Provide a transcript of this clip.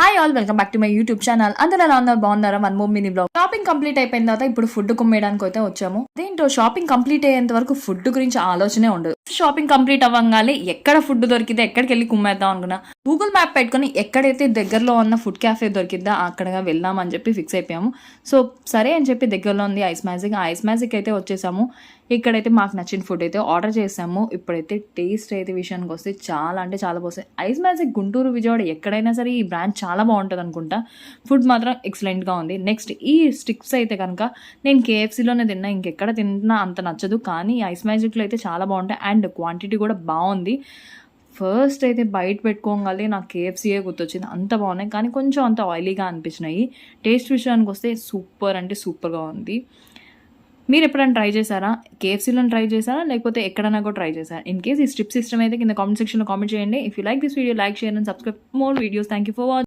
Hi all, welcome back to my YouTube channel. అందరూ ఎలా ఉన్నారు? బాగున్నారా? One more mini blog. Shopping complete అయిపోయిన తర్వాత ఇప్పుడు ఫుడ్ కుమ్మేయడానికి అయితే వచ్చాము. అదేంటో షాపింగ్ కంప్లీట్ అయ్యేంత వరకు ఫుడ్ గురించి ఆలోచనే ఉండదు. షాపింగ్ కంప్లీట్ అవ్వగానే ఎక్కడ ఫుడ్ దొరికితే ఎక్కడికి వెళ్ళి కుమ్మేద్దాం అనుకున్నా. గూగుల్ మ్యాప్ పెట్టుకుని ఎక్కడైతే దగ్గరలో ఉన్న ఫుడ్ క్యాఫే దొరికిద్దా అక్కడగా వెళ్దామని చెప్పి ఫిక్స్ అయిపోయాము. సో సరే అని చెప్పి దగ్గరలో ఉంది ఐస్ మ్యాజిక్ అయితే వచ్చేసాము. ఇక్కడైతే మాకు నచ్చిన ఫుడ్ అయితే ఆర్డర్ చేసాము. ఇప్పుడైతే టేస్ట్ అయితే విషయానికి వస్తే చాలా అంటే చాలా బాగుంది. ఐస్ మ్యాజిక్ గుంటూరు, విజయవాడ ఎక్కడైనా సరే ఈ బ్రాండ్ చాలా బాగుంటుంది అనుకుంటా. ఫుడ్ మాత్రం ఎక్సలెంట్గా ఉంది. నెక్స్ట్ ఈ స్టిక్స్ అయితే కనుక నేను కేఎఫ్సీలోనే తిన్నా, ఇంకెక్కడ తిన్నా అంత నచ్చదు, కానీ ఐస్ మ్యాజిక్లో అయితే చాలా బాగుంటాయి అండ్ క్వాంటిటీ కూడా బాగుంది. ఫస్ట్ అయితే బయట పెట్టుకోగానే నాకు కేఎఫ్సీయే గుర్తొచ్చింది, అంత బాగున్నాయి, కానీ కొంచెం అంత ఆయిలీగా అనిపించినాయి. టేస్ట్ విషయానికి వస్తే సూపర్ అంటే సూపర్గా ఉంది. మీరు ఎప్పుడైనా ట్రై చేశారా? కేఎఫ్సీలో ట్రై చేశారా, లేకపోతే ఎక్కడైనా కూడా ట్రై చేశారా? ఇన్ కేస్ ఈ స్ట్రిప్ సిస్టమ్ అయితే కింద కామెంట్ సెక్షన్లో కామెంట్ చేయండి. If you like this video, like, share and subscribe more videos. Thank you for watching.